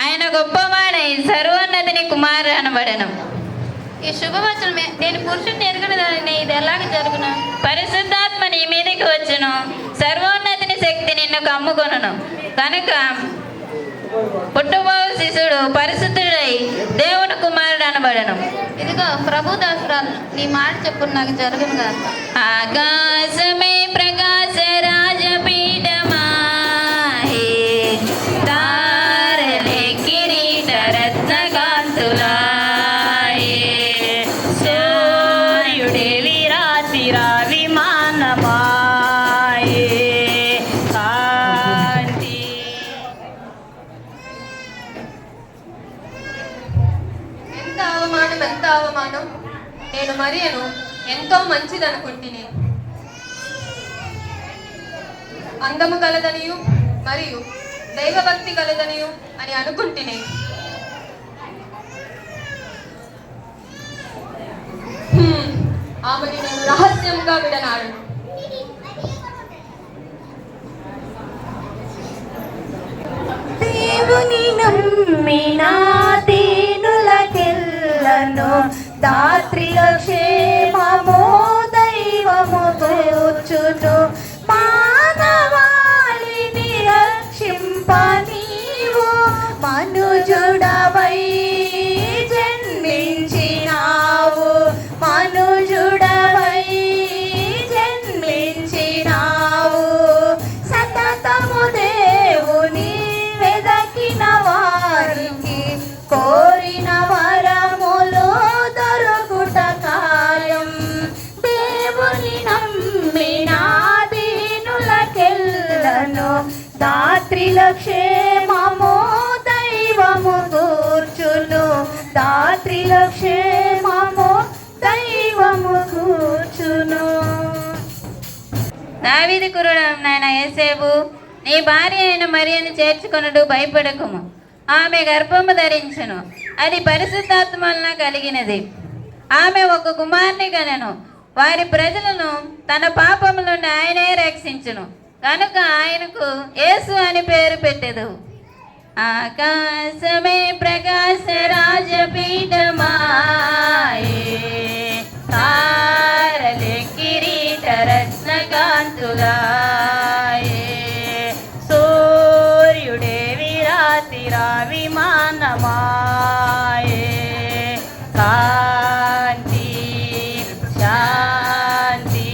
ఆయన గొప్పవాడై సర్వోన్నతిని కుమారు అనబడను. ఈ శుభవచనమే నేను పురుషుని ఎరుగునని ఇది ఎలాగ జరుగును? పరిశుద్ధాత్మ నీ మీదకి వచ్చును, సర్వోన్నతిని శక్తి నిన్ను కమ్ముకొనును. కనుక పుట్టబో శిశుడు పరిశుద్ధుడై దేవుని కుమారుడు అనబడను. ఇదిగో ప్రభు దాసురాలు నీ మాట చెప్పు నాకు జరుగును కదా. ఆకాశమే ప్రకాశ రాజపీఠమా, తారలే కిరీట రత్నకాంతులా, సూర్యుడే విరాతిరా విమానమా, ఎంత అవమానం! నేను మరియను ఎంతో మంచిదనుకుంటుని, అందము కలదనియు మరియు దైవభక్తి కలదనియు అని అనుకుంటుని. ఆమెని నేను రహస్యంగా విడనాడు. దేవుని నమ్మిన దీనులకెల్లను దాత్రిల క్షేమము దైవము తోచును. మానవాళిని రక్షింప నీవు మనుజుడవై జన్మించినావు, మనుజుడవై జన్మించినావు. సతతము దేవుని వెదకిన వారికి కోరిన వరములు దొరుకుట ఖాయం. దేవుని నమ్మిన దీనులకెల్లను దాత్రిల క్షేమము దైవము కూర్చును, దాత్రిల క్షేమము దైవము కూర్చును. దావీదు కుమారుడైన యోసేపు, నీ భార్య అయిన మరియను చేర్చుకొనుడు భయపడకుము. ఆమె గర్భము ధరించును, అది పరిశుద్ధాత్మ వలన కలిగినది. ఆమె ఒక కుమారుని కనెను. వారి ప్రజలను తన పాపముల నుండి ఆయనే రక్షించును. కనుక ఆయనకు యేసు అని పేరు పెట్టెదు. ఆకాశమే ప్రకాశ రాజపీఠమాయే, తారలే కిరీట రత్నకాంతులాయే, సూర్యుడే విరాతిరా విమానమాయే, కాంతి శాంతి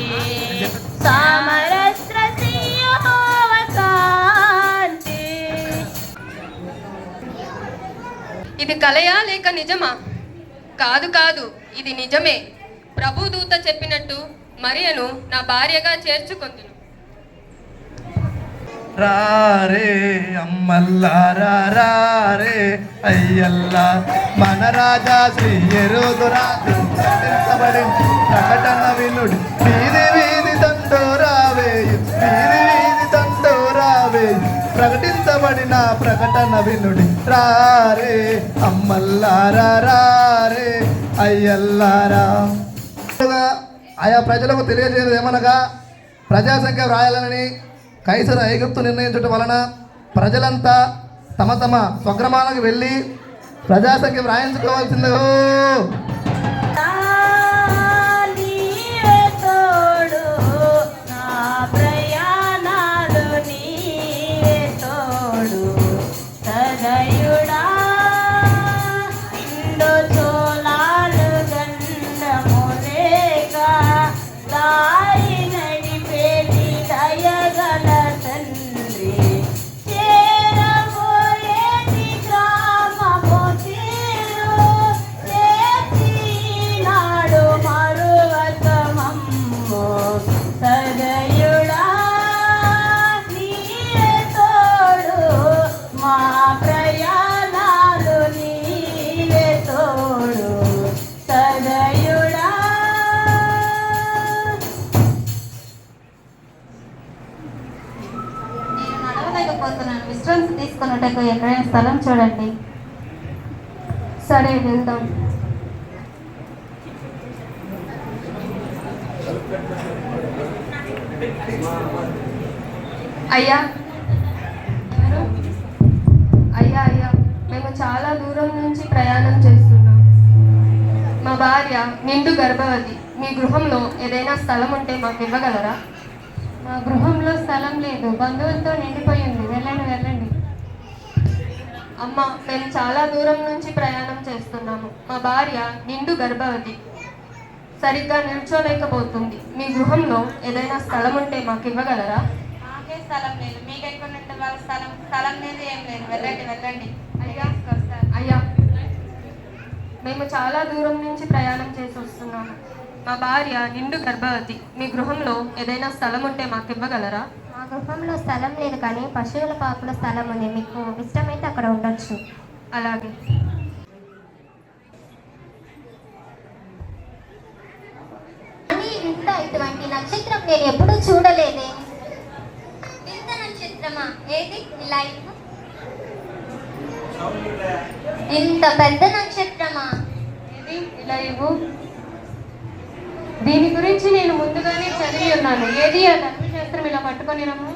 సామరస్ర శ్రీయెహోవ కాంతి. ఇది కలయా లేక నిజమా? కాదు కాదు, ఇది నిజమే. ప్రభుదూత చెప్పినట్టు మరియను నా భార్యగా చేర్చుకొందును. రారే అమ్మల్లారా రారే అయ్యల్లా, మన రాజా శ్రీ ఎరుదురాజు ప్రకటించబడి ప్రకటన వినుడి. వీధి వీధి దండోరావే, వీధి వీధి దండోరావే, ప్రకటించబడిన ప్రకటన వినుడి. రారే అమ్మల్లారా రారే అయ్యల్లారా. ఆయా ప్రజలకు తెలియజేయదు ఏమనగా, ప్రజాసంఖ్య వ్రాయాలని కైసరు ఐగుప్తు నిర్ణయించడం వలన ప్రజలంతా తమ తమ స్వగ్రామాలకు వెళ్ళి ప్రజాసంఖ్య వ్రాయించుకోవాల్సిందే. విశ్రాంతి తీసుకున్నట్టుకు ఎక్కడైనా స్థలం చూడండి. సరే, వెళ్దాం. అయ్యా అయ్యా అయ్యా మేము చాలా దూరం నుంచి ప్రయాణం చేస్తున్నాం. మా భార్య నిండు గర్భవతి. మీ గృహంలో ఏదైనా స్థలం ఉంటే మాకు ఇవ్వగలరా? మా గృహంలో స్థలం లేదు, బంధువులతో నిండిపోయింది. వెళ్ళండి వెళ్ళండి. అమ్మ, మేము చాలా దూరం నుంచి ప్రయాణం చేస్తున్నాము. మా భార్య నిండు గర్భవతి, సరిగ్గా నిల్చోలేకపోతుంది. మీ గృహంలో ఏదైనా స్థలం ఉంటే మాకు ఇవ్వగలరా? మాకే స్థలం లేదు, మీకు ఎక్కడ వాళ్ళ స్థలం లేదు, ఏం లేదు. వెళ్ళండి వెళ్ళండి. అయ్యా, మేము చాలా దూరం నుంచి ప్రయాణం చేసి వస్తున్నాము. మా భార్య నిండు గర్భవతి. మీ గృహంలో ఏదైనా స్థలం ఉంటే మాకు ఇవ్వగలరా? మా గృహంలో స్థలం లేదు, కానీ పశువుల పాకుల స్థలం ఉంది. మీకు ఇష్టమైతే అక్కడ ఉండొచ్చు. అలాగే. ఇంత ఇటువంటి నక్షత్రం నేను ఎప్పుడూ చూడలేదే. ఇంత నక్షత్రమా? ఏది ఇలా ఇవ్వు. ఇంత పెద్ద నక్షత్రమా? ఏది ఇలా ఇవ్వు. దీని గురించి నేను ముందుగానే చదివి ఉన్నాను. ఏది ఆ ధర్మశాస్త్రం ఇలా పట్టుకొని రమ్ము.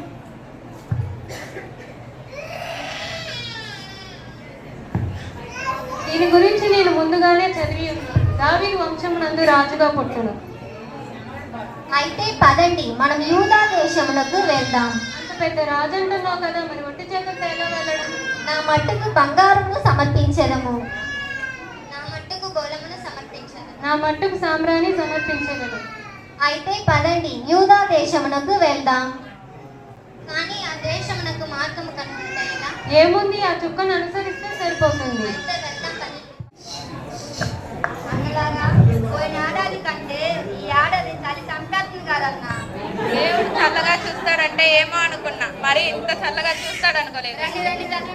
దీని గురించి నేను ముందుగానే చదివి ఉన్నాను. దావీదు వంశమునందు రాజుగా పుట్టును. అయితే పదండి, మనం యూదా దేశములకు వెళ్దాం. అంత పెద్ద రాజు అంటున్నావు కదా, మరి ఒంటి చేతులతో ఎలా వెళ్ళడం? నా మట్టుకు బంగారమును సమర్పించదము. నా మట్టుకు గోళమును సమర్పించదము. నా మట్టుకు సామ్రాన్ని సమర్పించగలను. అయితే పదండి, యూదా దేశమునకు వెళ్దాం. కానీ ఆ దేశమునకు మార్గము కనుగొనటేలా? ఏముంది, ఆ చుక్కను అనుసరిస్తే సరిపోతుంది. అయితే వెళ్దాం పదండి. అన్నలాగా పోయిన ఏడాది కంటే ఈ ఏడాది చలి చంపేస్తుంది కదన్నా. దేవుడు చల్లగా చూస్తాడంటే ఏమో అనుకున్నా, మరి ఇంత చల్లగా చూస్తాడు అనుకోలేదు. రండి రండి రండి.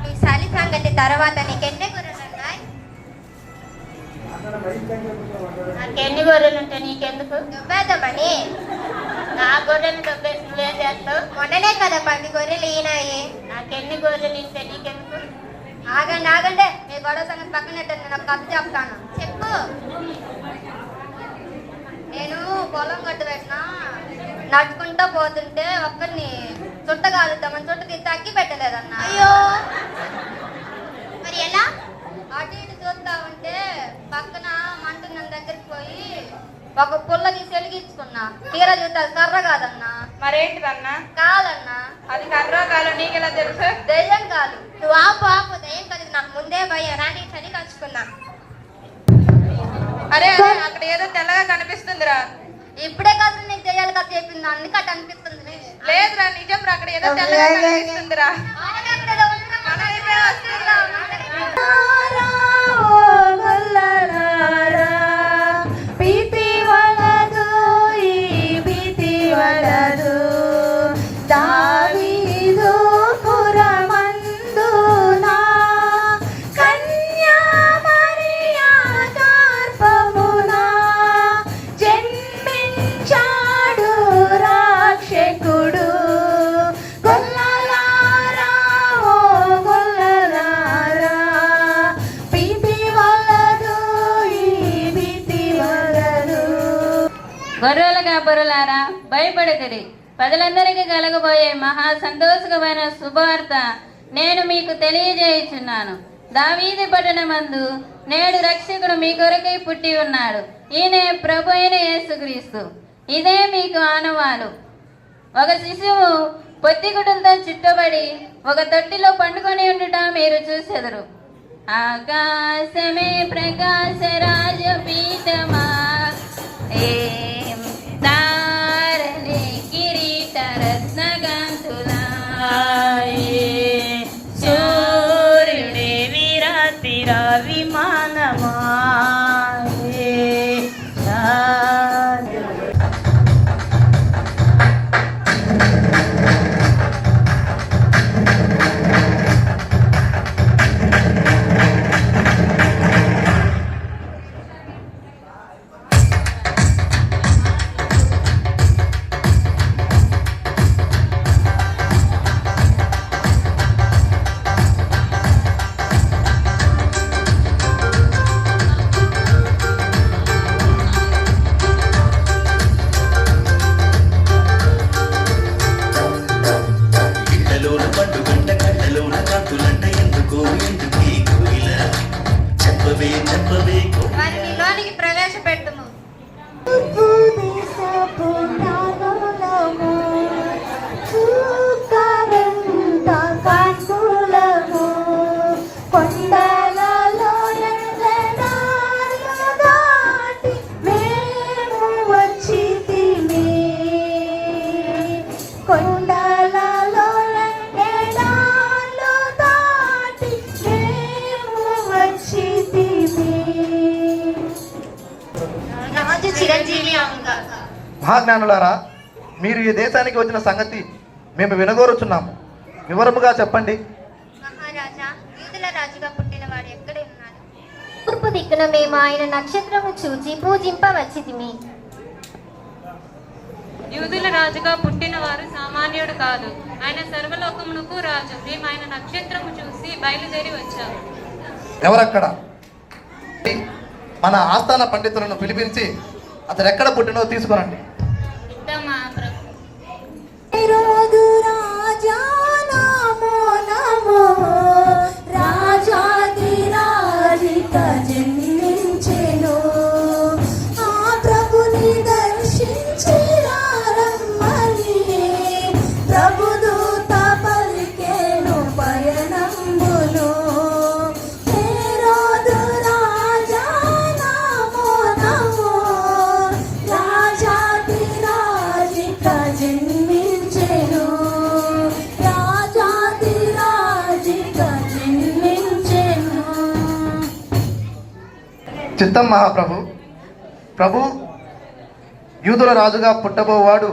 ఈ చలి సంగతి తర్వాత నీకెన్నే గొర్రెలు ఉన్నాయి? నాకెన్ని గొర్రెలు ఉంటాయి నీకెందుకు? దుబ్బేద్దామని. నా గొర్రెలు దొబ్బేసి నువ్వేం చేస్తావు? మొన్ననే కదా 10 గొర్రెలు ఈనాయి. నాకెన్ని గొర్రెలు ఉంటాయి నీకెందుకు? ఆగండి మీ గొడవ సంగతి పక్కనెట్టండి, నాకు కథ చెప్తాను. చెప్పు. నేను పొలం గట్టు పెట్టినా నడుచుకుంటూ పోతుంటే ఒక్కరిని చుట్టగాలుద్దామని చుట్ట తీసి తగ్గి పెట్టలేదన్న. అయ్యో, మరి ఎలా? అటు ఇటు చూస్తా ఉంటే పక్కన మంటున్న దగ్గరికి పోయి ఒక పుల్ల తీసి వెలిగించుకున్నా. తీరా చూస్తే అది కర్ర కాదన్నా. మరేంటిదన్నా? కాదన్నా. అది కర్రో కాలో నీకెలా తెలుసు? దయ్యం కాదు. నువ్వు ఆపు దయ్యం కాదు, నాకు ముందే భయం. రాని చని కలుసుకున్నా. అరే అక్కడ ఏదో తెల్లగా కనిపిస్తుందిరా. ఇప్పుడే కాదు నీకు దయ్యాలు కథ చెప్పింది, అందుకే అటు అనిపిస్తుంది. లేదురా, నిజం రా, అక్కడ ఏదో తెల్లగా కనిపిస్తుందిరా. గొర్రెల కాపరులారా, భయపడకుడి. ప్రజలందరికీ కలగబోయే మహా సంతోషకమైన శుభవార్త నేను మీకు తెలియజేయుచున్నాను. దావీదు పట్టణమందు నేడు రక్షకుడు మీ కొరకై పుట్టి ఉన్నాడు. ఈయనే ప్రభు అయిన యేసుక్రీస్తు. ఇదే మీకు ఆనవాలు. ఒక శిశువు పొత్తిగుడ్డలతో చుట్టబడి ఒక తొట్టిలో పండుకొని ఉండుట మీరు చూసెదరు. ఆకాశమే ప్రకాశ రాజపీఠమా, తారలే కిరీట రత్నగంతులా, సూర్యుడే విరాతిర విమానమా. మరి నీలోనికి ప్రవేశపెట్టుము. మహాజ్ఞానులారా, మీరు ఈ దేశానికి వచ్చిన సంగతి మేము వినగోరుచున్నాము. వివరముగా చెప్పండి. మహారాజా, యూదుల రాజుగా పుట్టిన వాడు ఎక్కడ ఉన్నాడు? తూర్పు దిక్కున మేము ఆయన నక్షత్రము చూచి పూజింపవచ్చితిమి. యూదుల రాజుగా పుట్టిన వారు సామాన్యుడు కాదు. ఆయన సర్వలోకమునకు రాజు. మేము ఆయన నక్షత్రము చూసి బయలుదేరి వచ్చాము. ఎవరక్కడ? మన ఆస్థాన పండితులను పిలిపించి అతను ఎక్కడ పుట్టినో తీసుకురండి. చిత్తం మహాప్రభు. ప్రభు యూదుల రాజుగా పుట్టబోవాడు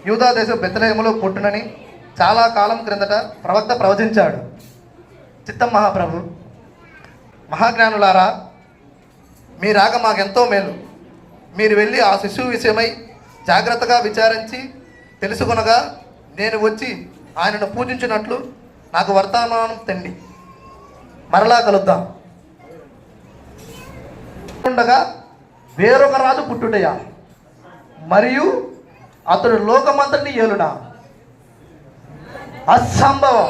యూదా దేశం బెత్లెహేములో పుట్టునని చాలా కాలం క్రిందట ప్రవక్త ప్రవచించాడు. చిత్తం మహాప్రభు. మహాజ్ఞానులారా, మీ రాక మాకెంతో మేలు. మీరు వెళ్ళి ఆ శిశువు విషయమై జాగ్రత్తగా విచారించి తెలుసుకొనగా నేను వచ్చి ఆయనను పూజించినట్లు నాకు వర్తమానం తెండి. మరలా కలుద్దాం. ఉండగా వేరొక రాజు పుట్టుటయా, మరియు అతడు లోకమంతటిని ఏలునా? అసంభవం.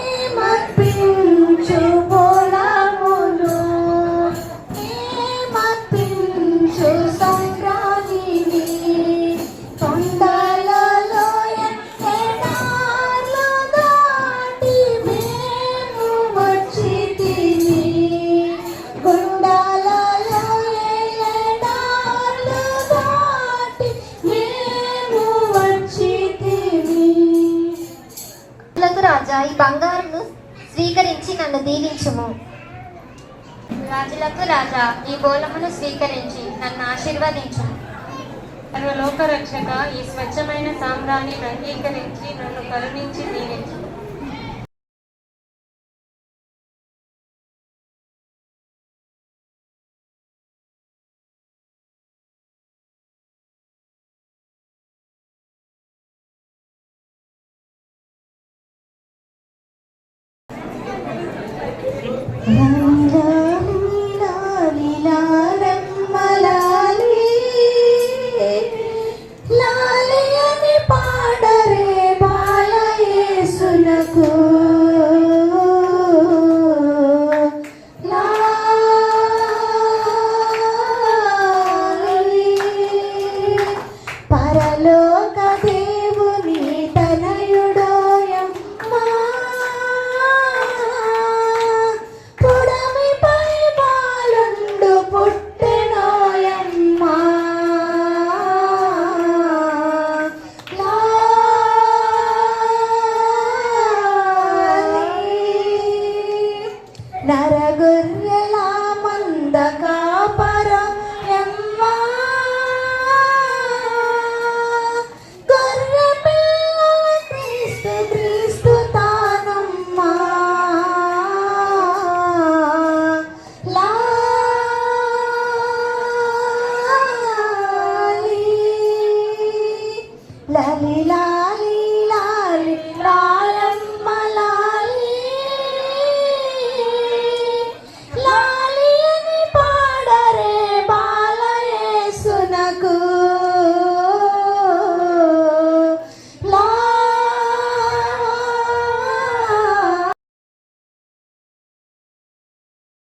రాజా, ఈ బంగారును స్వీకరించి నన్ను దీవించుము. రాజులకు రాజా, ఈ బోలమును స్వీకరించి నన్ను ఆశీర్వదించుము. సర్వలోక రక్షక, ఈ స్వచ్ఛమైన సామ్రాన్ని అంగీకరించి నన్ను కరుణించి దీవించు.